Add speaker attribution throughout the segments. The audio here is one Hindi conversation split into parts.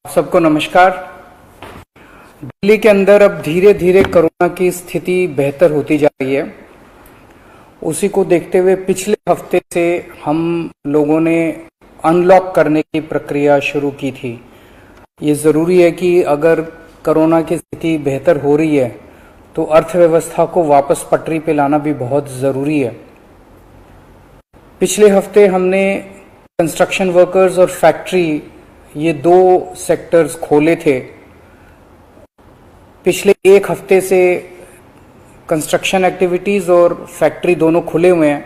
Speaker 1: सबको नमस्कार। दिल्ली के अंदर अब धीरे धीरे कोरोना की स्थिति बेहतर होती जा रही है। उसी को देखते हुए पिछले हफ्ते से हम लोगों ने अनलॉक करने की प्रक्रिया शुरू की थी। ये ज़रूरी है कि अगर कोरोना की स्थिति बेहतर हो रही है तो अर्थव्यवस्था को वापस पटरी पे लाना भी बहुत ज़रूरी है। पिछले हफ्ते हमने कंस्ट्रक्शन वर्कर्स और फैक्ट्री, ये दो सेक्टर्स खोले थे। पिछले एक हफ्ते से कंस्ट्रक्शन एक्टिविटीज़ और फैक्ट्री दोनों खुले हुए हैं,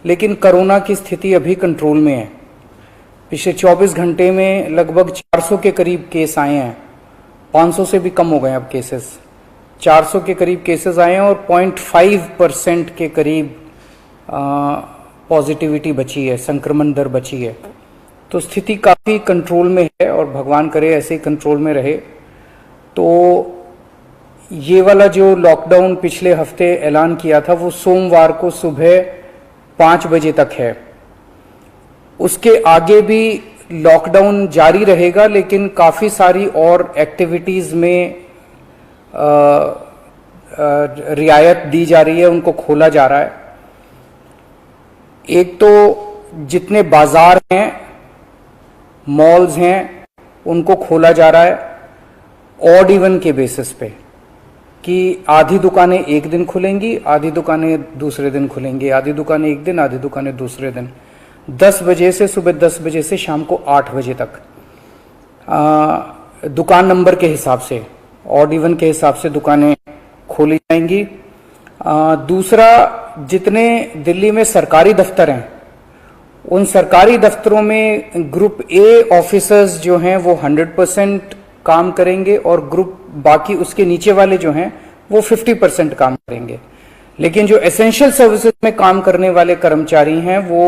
Speaker 1: लेकिन कोरोना की स्थिति अभी कंट्रोल में है। पिछले 24 घंटे में लगभग 400 के करीब केस आए हैं। 500 से भी कम हो गए अब केसेस। 400 के करीब केसेस आए हैं और 0.5% के करीब पॉजिटिविटी बची है, संक्रमण दर बची है। तो स्थिति काफ़ी कंट्रोल में है और भगवान करे ऐसे ही कंट्रोल में रहे। तो ये वाला जो लॉकडाउन पिछले हफ्ते ऐलान किया था वो सोमवार को सुबह 5 बजे तक है। उसके आगे भी लॉकडाउन जारी रहेगा, लेकिन काफ़ी सारी और एक्टिविटीज़ में रियायत दी जा रही है, उनको खोला जा रहा है। एक तो जितने बाजार हैं, मॉल्स हैं, उनको खोला जा रहा है ऑड इवन के बेसिस पे, कि आधी दुकानें एक दिन खुलेंगी, आधी दुकानें दूसरे दिन खुलेंगी, आधी दुकानें एक दिन, आधी दुकानें दूसरे दिन। 10 बजे से सुबह 10 बजे से शाम को 8 बजे तक दुकान नंबर के हिसाब से, ऑड इवन के हिसाब से दुकानें खोली जाएंगी। दूसरा, जितने दिल्ली में सरकारी दफ्तर हैं, उन सरकारी दफ्तरों में ग्रुप ए ऑफिसर्स जो हैं वो 100% काम करेंगे और ग्रुप बाकी उसके नीचे वाले जो हैं वो 50% काम करेंगे। लेकिन जो एसेंशियल सर्विसेज में काम करने वाले कर्मचारी हैं वो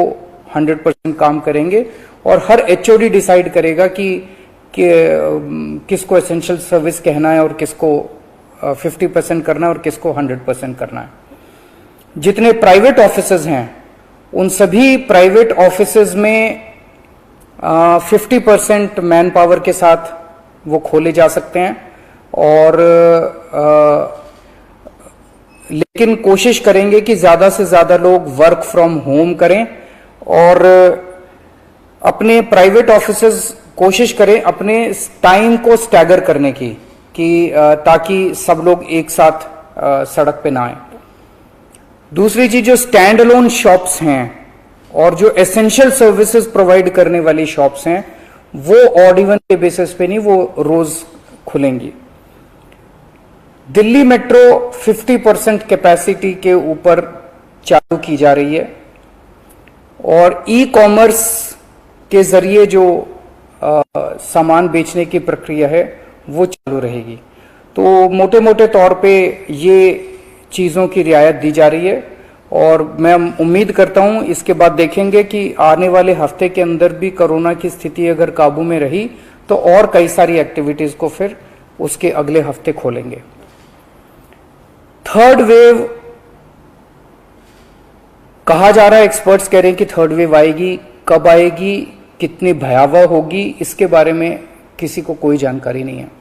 Speaker 1: 100% काम करेंगे और हर एचओडी डिसाइड करेगा कि किसको एसेंशियल सर्विस कहना है और किसको 50% करना है और किसको 100% करना है। जितने प्राइवेट ऑफिसेज हैं, उन सभी प्राइवेट ऑफिसेज में 50% मैन पावर के साथ वो खोले जा सकते हैं। और लेकिन कोशिश करेंगे कि ज्यादा से ज्यादा लोग वर्क फ्रॉम होम करें और अपने प्राइवेट ऑफिसेज कोशिश करें अपने टाइम को स्टैगर करने की, कि ताकि सब लोग एक साथ सड़क पे ना आए। दूसरी चीज, जो स्टैंड अलोन शॉप्स हैं और जो एसेंशियल सर्विसेज प्रोवाइड करने वाली शॉप्स हैं वो ऑड इवन के बेसिस पे नहीं, वो रोज खुलेंगी। दिल्ली मेट्रो 50% कैपेसिटी के ऊपर चालू की जा रही है और ई कॉमर्स के जरिए जो सामान बेचने की प्रक्रिया है वो चालू रहेगी। तो मोटे मोटे तौर पे ये चीज़ों की रियायत दी जा रही है और मैं उम्मीद करता हूं इसके बाद देखेंगे कि आने वाले हफ्ते के अंदर भी कोरोना की स्थिति अगर काबू में रही तो और कई सारी एक्टिविटीज को फिर उसके अगले हफ्ते खोलेंगे। थर्ड वेव कहा जा रहा है, एक्सपर्ट्स कह रहे हैं कि थर्ड वेव आएगी। कब आएगी, कितनी भयावह होगी, इसके बारे में किसी को कोई जानकारी नहीं है।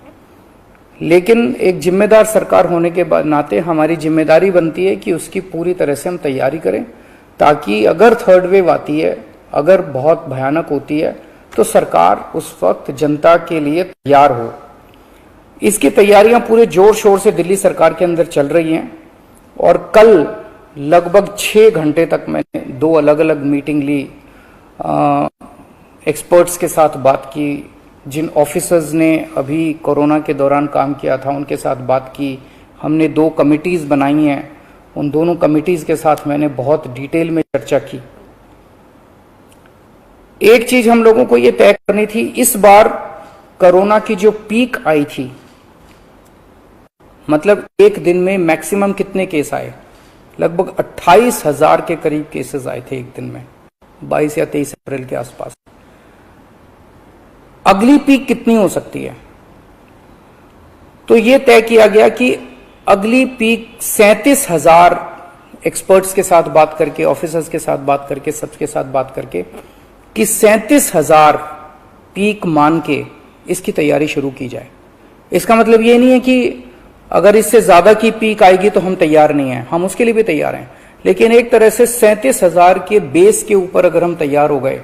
Speaker 1: लेकिन एक जिम्मेदार सरकार होने के नाते हमारी जिम्मेदारी बनती है कि उसकी पूरी तरह से हम तैयारी करें, ताकि अगर थर्ड वेव आती है, अगर बहुत भयानक होती है, तो सरकार उस वक्त जनता के लिए तैयार हो। इसकी तैयारियां पूरे जोर शोर से दिल्ली सरकार के अंदर चल रही हैं और कल लगभग 6 घंटे तक मैंने 2 अलग अलग मीटिंग ली, एक्सपर्ट्स के साथ बात की, जिन ऑफिसर्स ने अभी कोरोना के दौरान काम किया था उनके साथ बात की। हमने 2 कमिटीज़ बनाई हैं, उन दोनों कमिटीज़ के साथ मैंने बहुत डिटेल में चर्चा की। एक चीज हम लोगों को ये तय करनी थी, इस बार कोरोना की जो पीक आई थी, मतलब एक दिन में मैक्सिमम कितने केस आए, लगभग 28,000 के करीब केसेस आए थे एक दिन में, 22 या 23 अप्रैल के आसपास। अगली पीक कितनी हो सकती है, तो यह तय किया गया कि अगली पीक 37,000, एक्सपर्ट्स के साथ बात करके, ऑफिसर्स के साथ बात करके, सबके साथ बात करके, कि 37,000 पीक मान के इसकी तैयारी शुरू की जाए। इसका मतलब ये नहीं है कि अगर इससे ज्यादा की पीक आएगी तो हम तैयार नहीं हैं, हम उसके लिए भी तैयार हैं, लेकिन एक तरह से 37,000 के बेस के ऊपर अगर हम तैयार हो गए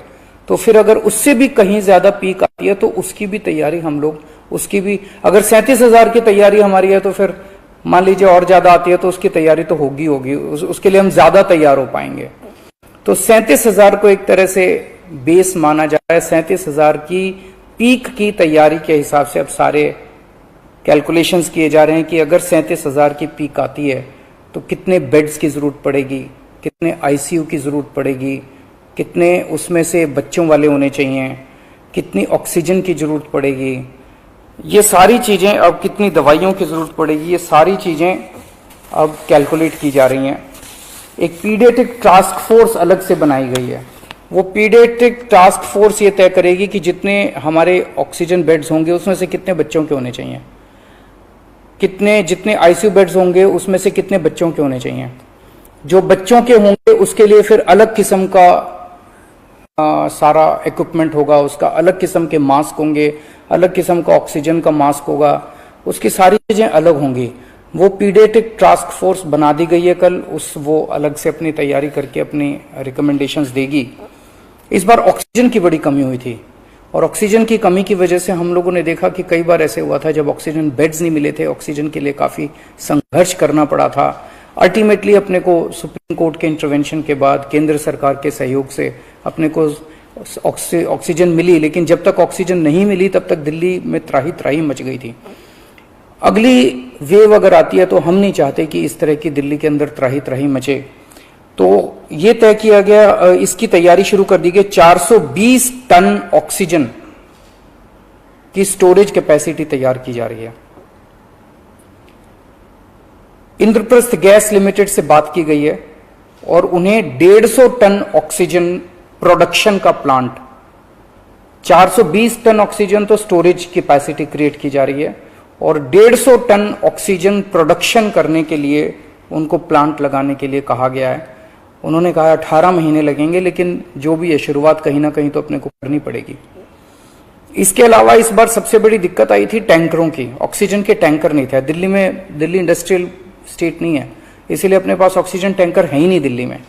Speaker 1: तो फिर अगर उससे भी कहीं ज्यादा पीक आती है तो उसकी भी तैयारी हम लोग, उसकी भी, अगर 37,000 की तैयारी हमारी है तो फिर मान लीजिए और ज्यादा आती है तो उसकी तैयारी तो होगी उसके लिए हम ज्यादा तैयार हो पाएंगे। तो 37,000 को एक तरह से बेस माना जा रहा है। 37,000 की पीक की तैयारी के हिसाब से अब सारे कैलकुलेशंस किए जा रहे हैं कि अगर 37,000 की पीक आती है तो कितने बेड्स की जरूरत पड़ेगी, कितने आईसीयू की जरूरत पड़ेगी, कितने उसमें से बच्चों वाले होने चाहिए, कितनी ऑक्सीजन की जरूरत पड़ेगी, ये सारी चीजें, अब कितनी दवाइयों की जरूरत पड़ेगी, ये सारी चीजें अब कैलकुलेट की जा रही हैं। एक पीडियाट्रिक टास्क फोर्स अलग से बनाई गई है। वो पीडियाट्रिक टास्क फोर्स ये तय करेगी कि जितने हमारे ऑक्सीजन बेड्स होंगे उसमें से कितने बच्चों के होने चाहिए, जितने आईसीयू बेड्स होंगे उसमें से कितने बच्चों के होने चाहिए। जो बच्चों के होंगे उसके लिए फिर अलग किस्म का सारा इक्विपमेंट होगा, उसका अलग किस्म के मास्क होंगे, अलग किस्म का ऑक्सीजन का मास्क होगा, उसकी सारी चीजें अलग होंगी। वो पीडियाट्रिक टास्क फोर्स बना दी गई है कल, वो अलग से अपनी तैयारी करके अपनी रिकमेंडेशंस देगी। इस बार ऑक्सीजन की बड़ी कमी हुई थी और ऑक्सीजन की कमी की वजह से हम लोगों ने देखा कि कई बार ऐसे हुआ था जब ऑक्सीजन बेड्स नहीं मिले थे, ऑक्सीजन के लिए काफी संघर्ष करना पड़ा था। अल्टीमेटली अपने को सुप्रीम कोर्ट के इंटरवेंशन के बाद केंद्र सरकार के सहयोग से अपने को ऑक्सीजन मिली, लेकिन जब तक ऑक्सीजन नहीं मिली तब तक दिल्ली में त्राही त्राही मच गई थी। अगली वेव अगर आती है तो हम नहीं चाहते कि इस तरह की दिल्ली के अंदर त्राही त्राही मचे, तो ये तय किया गया, इसकी तैयारी शुरू कर दी गई। 420 टन ऑक्सीजन की स्टोरेज कैपेसिटी तैयार की जा रही है। इंद्रप्रस्थ गैस लिमिटेड से बात की गई है और उन्हें 150 टन ऑक्सीजन प्रोडक्शन का प्लांट, 420 टन ऑक्सीजन तो स्टोरेज कैपेसिटी क्रिएट की जा रही है और 150 टन ऑक्सीजन प्रोडक्शन करने के लिए उनको प्लांट लगाने के लिए कहा गया है। उन्होंने कहा 18 महीने लगेंगे, लेकिन जो भी है शुरुआत कहीं ना कहीं तो अपने को करनी पड़ेगी। इसके अलावा इस बार सबसे बड़ी दिक्कत आई थी टैंकरों की। ऑक्सीजन के टैंकर नहीं थे दिल्ली में, दिल्ली इंडस्ट्रियल स्टेट नहीं है, इसीलिए अपने पास ऑक्सीजन टैंकर है ही नहीं दिल्ली में।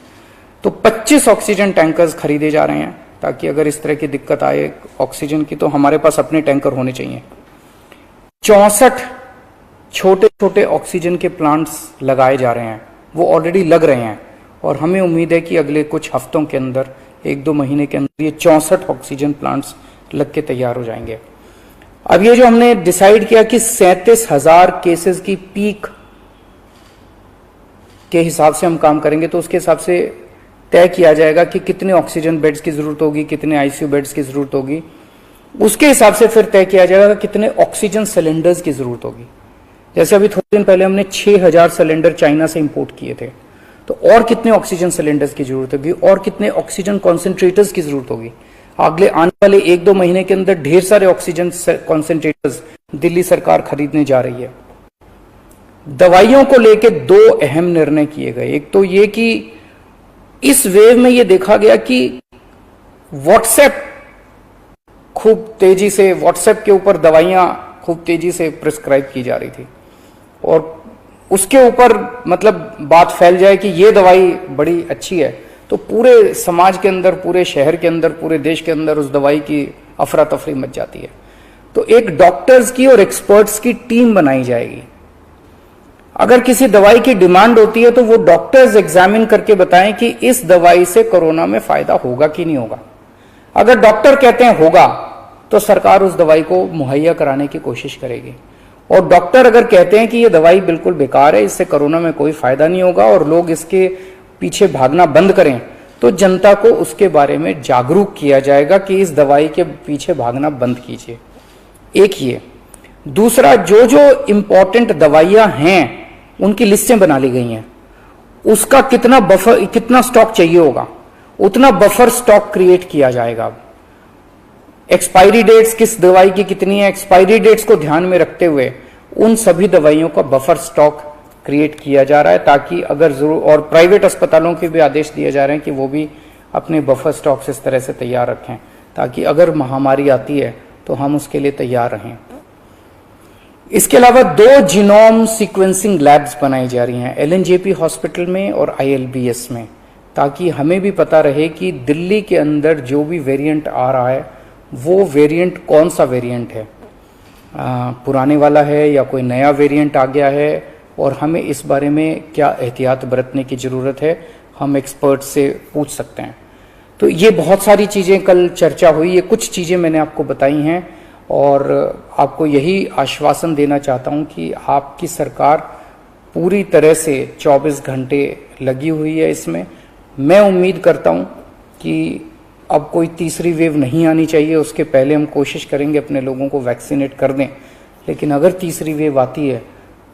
Speaker 1: तो 25 ऑक्सीजन टैंकर्स खरीदे जा रहे हैं ताकि अगर इस तरह की दिक्कत आए ऑक्सीजन की तो हमारे पास अपने टैंकर होने चाहिए। 64 छोटे छोटे ऑक्सीजन के प्लांट्स लगाए जा रहे हैं, वो ऑलरेडी लग रहे हैं और हमें उम्मीद है कि अगले कुछ हफ्तों के अंदर, 1-2 महीने के अंदर ये 64 ऑक्सीजन प्लांट्स लग के तैयार हो जाएंगे। अब ये जो हमने डिसाइड किया कि 37,000 केसेस की पीक के हिसाब से हम काम करेंगे, तो उसके हिसाब से तय किया जाएगा कि कितने ऑक्सीजन बेड्स की जरूरत होगी, कितने आईसीयू बेड्स की जरूरत होगी। उसके हिसाब से फिर तय किया जाएगा कितने ऑक्सीजन सिलेंडर्स की जरूरत होगी। जैसे अभी थोड़े दिन पहले हमने 6,000 सिलेंडर चाइना से इंपोर्ट किए थे, तो और कितने ऑक्सीजन सिलेंडर्स की जरूरत होगी और कितने ऑक्सीजन कॉन्सेंट्रेटर्स की जरूरत होगी। अगले आने वाले 1-2 महीने के अंदर ढेर सारे ऑक्सीजन कॉन्सेंट्रेटर्स दिल्ली सरकार खरीदने जा रही है। दवाइयों को लेकर 2 अहम निर्णय किए गए। एक तो ये कि इस वेव में ये देखा गया कि व्हाट्सएप खूब तेजी से, व्हाट्सएप के ऊपर दवाइयां खूब तेजी से प्रिस्क्राइब की जा रही थी और उसके ऊपर मतलब बात फैल जाए कि ये दवाई बड़ी अच्छी है, तो पूरे समाज के अंदर, पूरे शहर के अंदर, पूरे देश के अंदर उस दवाई की अफरा तफरी मच जाती है। तो एक डॉक्टर्स की और एक्सपर्ट्स की टीम बनाई जाएगी। अगर किसी दवाई की डिमांड होती है तो वो डॉक्टर्स एग्जामिन करके बताएं कि इस दवाई से कोरोना में फायदा होगा कि नहीं होगा। अगर डॉक्टर कहते हैं होगा तो सरकार उस दवाई को मुहैया कराने की कोशिश करेगी, और डॉक्टर अगर कहते हैं कि ये दवाई बिल्कुल बेकार है, इससे कोरोना में कोई फायदा नहीं होगा और लोग इसके पीछे भागना बंद करें, तो जनता को उसके बारे में जागरूक किया जाएगा कि इस दवाई के पीछे भागना बंद कीजिए। एक ये। दूसरा, जो जो इंपॉर्टेंट दवाइयां हैं उनकी लिस्टें बना ली गई हैं, उसका कितना बफर, कितना स्टॉक चाहिए होगा, उतना बफर स्टॉक क्रिएट किया जाएगा। एक्सपायरी डेट्स किस दवाई की कितनी है, एक्सपायरी डेट्स को ध्यान में रखते हुए उन सभी दवाइयों का बफर स्टॉक क्रिएट किया जा रहा है, ताकि अगर जरूर, और प्राइवेट अस्पतालों के भी आदेश दिए जा रहे हैं कि वो भी अपने बफर स्टॉक्स इस तरह से तैयार रखें ताकि अगर महामारी आती है तो हम उसके लिए तैयार रहें। इसके अलावा 2 जीनोम सीक्वेंसिंग लैब्स बनाई जा रही हैं एलएनजेपी हॉस्पिटल में और आईएलबीएस में, ताकि हमें भी पता रहे कि दिल्ली के अंदर जो भी वेरिएंट आ रहा है वो वेरिएंट कौन सा वेरिएंट है, पुराने वाला है या कोई नया वेरिएंट आ गया है, और हमें इस बारे में क्या एहतियात बरतने की ज़रूरत है, हम एक्सपर्ट से पूछ सकते हैं। तो ये बहुत सारी चीज़ें कल चर्चा हुई, ये कुछ चीज़ें मैंने आपको बताई हैं और आपको यही आश्वासन देना चाहता हूं कि आपकी सरकार पूरी तरह से 24 घंटे लगी हुई है इसमें। मैं उम्मीद करता हूं कि अब कोई तीसरी वेव नहीं आनी चाहिए, उसके पहले हम कोशिश करेंगे अपने लोगों को वैक्सीनेट कर दें, लेकिन अगर तीसरी वेव आती है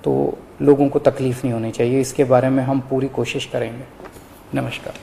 Speaker 1: तो लोगों को तकलीफ नहीं होनी चाहिए, इसके बारे में हम पूरी कोशिश करेंगे। नमस्कार।